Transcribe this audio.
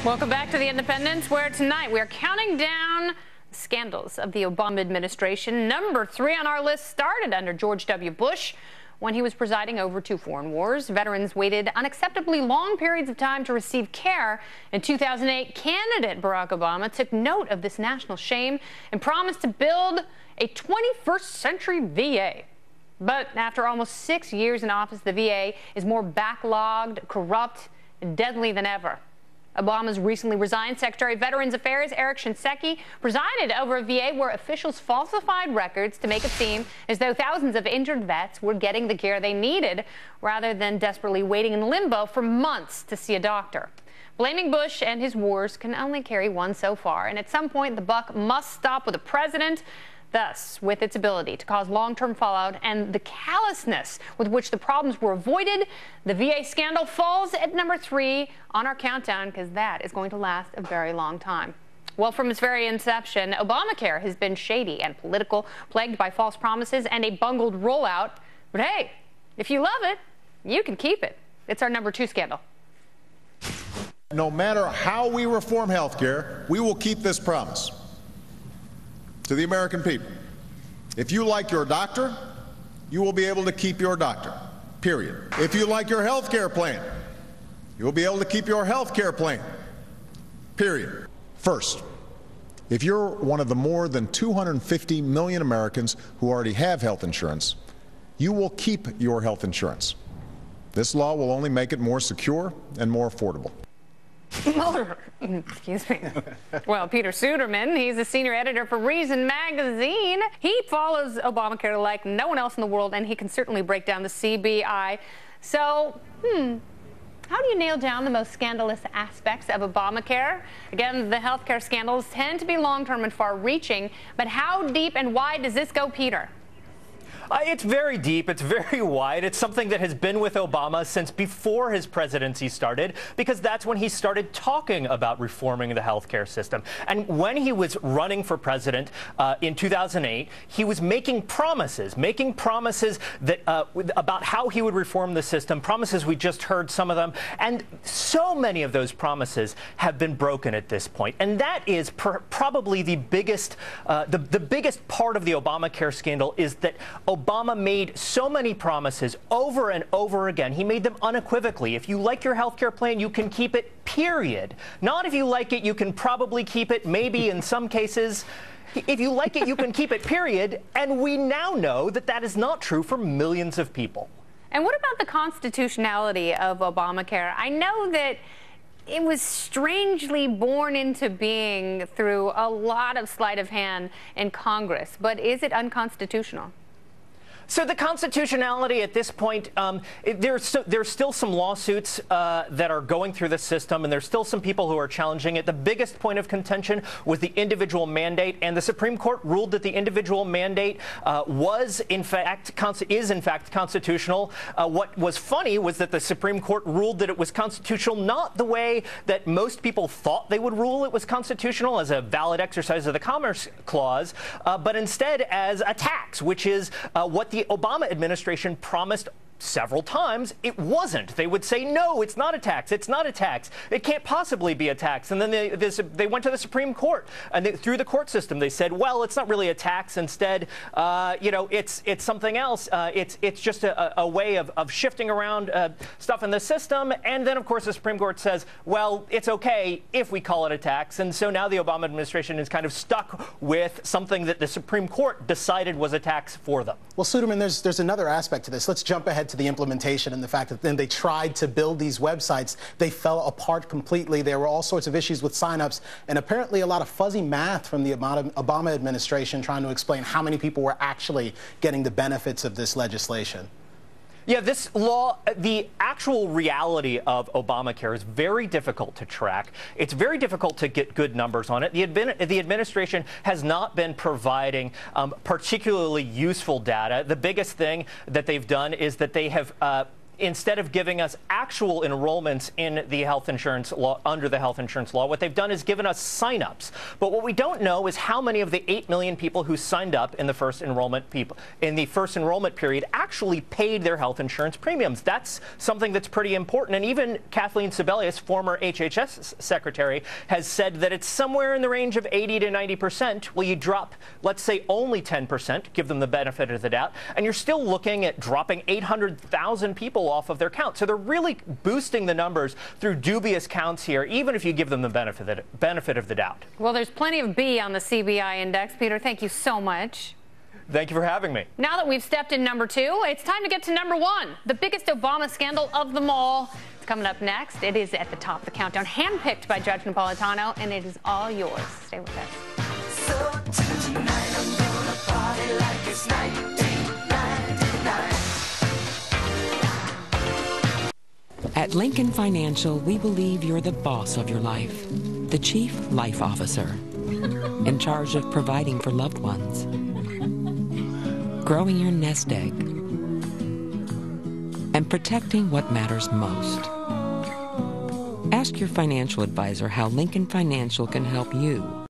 Welcome back to The Independent, where tonight we are counting down the scandals of the Obama administration. Number 3 on our list started under George W. Bush when he was presiding over 2 foreign wars. Veterans waited unacceptably long periods of time to receive care. In 2008, candidate Barack Obama took note of this national shame and promised to build a 21st century VA. But after almost 6 years in office, the VA is more backlogged, corrupt, and deadly than ever. Obama's recently resigned Secretary of Veterans Affairs, Eric Shinseki, presided over a VA where officials falsified records to make it seem as though thousands of injured vets were getting the care they needed, rather than desperately waiting in limbo for months to see a doctor. Blaming Bush and his wars can only carry one so far, and at some point the buck must stop with the president. Thus, with its ability to cause long-term fallout and the callousness with which the problems were avoided, the VA scandal falls at number 3 on our countdown, because that is going to last a very long time. Well, from its very inception, Obamacare has been shady and political, plagued by false promises and a bungled rollout. But hey, if you love it, you can keep it. It's our number 2 scandal. No matter how we reform health care, we will keep this promise to the American people. If you like your doctor, you will be able to keep your doctor, period. If you like your health care plan, you will be able to keep your health care plan, period. First, if you're one of the more than 250 million Americans who already have health insurance, you will keep your health insurance. This law will only make it more secure and more affordable. Excuse me. Well, Peter Suderman, he's a senior editor for Reason magazine. He follows Obamacare like no one else in the world, and he can certainly break down the CBI. So, how do you nail down the most scandalous aspects of Obamacare? Again, the healthcare scandals tend to be long-term and far-reaching, but how deep and wide does this go, Peter? It's very deep. It's very wide. It's something that has been with Obama since before his presidency started, because that's when he started talking about reforming the healthcare system. And when he was running for president in 2008, he was making promises that about how he would reform the system, promises we just heard some of them. And so many of those promises have been broken at this point. And that is probably the biggest part of the Obamacare scandal, is that Obama made so many promises over and over again. He made them unequivocally. If you like your health care plan, you can keep it, period. Not if you like it, you can probably keep it, maybe in some cases. If you like it, you can keep it, period. And we now know that that is not true for millions of people. And what about the constitutionality of Obamacare? I know that it was strangely born into being through a lot of sleight of hand in Congress, but is it unconstitutional? So the constitutionality at this point, there's still some lawsuits that are going through the system, and there's still some people who are challenging it. The biggest point of contention was the individual mandate, and the Supreme Court ruled that the individual mandate is in fact constitutional. What was funny was that the Supreme Court ruled that it was constitutional not the way that most people thought they would rule it was constitutional, as a valid exercise of the Commerce Clause, but instead as a tax, which is what the Obama administration promised several times it wasn't. They would say, no, it's not a tax. It's not a tax. It can't possibly be a tax. And then they went to the Supreme Court, and through the court system, they said, well, it's not really a tax. Instead, it's something else. It's just a way of shifting around stuff in the system. And then, of course, the Supreme Court says, well, it's okay if we call it a tax. And so now the Obama administration is kind of stuck with something that the Supreme Court decided was a tax for them. Well, Suderman, there's another aspect to this. Let's jump ahead to the implementation and the fact that then they tried to build these websites. They fell apart completely. There were all sorts of issues with signups, and apparently a lot of fuzzy math from the Obama administration trying to explain how many people were actually getting the benefits of this legislation. Yeah, this law, the actual reality of Obamacare is very difficult to track. It's very difficult to get good numbers on it. The administration has not been providing particularly useful data. The biggest thing that they've done is that they have instead of giving us actual enrollments in the health insurance law, under the health insurance law, what they've done is given us sign-ups. But what we don't know is how many of the 8 million people who signed up in the first enrollment period actually paid their health insurance premiums. That's something that's pretty important. And even Kathleen Sebelius, former HHS secretary, has said that it's somewhere in the range of 80 to 90%. Well, you drop, let's say, only 10%, give them the benefit of the doubt, and you're still looking at dropping 800,000 people off of their count. So they're really boosting the numbers through dubious counts here, even if you give them the benefit of the doubt. Well, there's plenty of B on the CBI index. Peter, thank you so much. Thank you for having me. Now that we've stepped in number 2, it's time to get to number 1, the biggest Obama scandal of them all. It's coming up next. It is at the top of the countdown, handpicked by Judge Napolitano, and it is all yours. Stay with us. So tonight I'm gonna party like it's 1999. At Lincoln Financial, we believe you're the boss of your life, the chief life officer, in charge of providing for loved ones, growing your nest egg, and protecting what matters most. Ask your financial advisor how Lincoln Financial can help you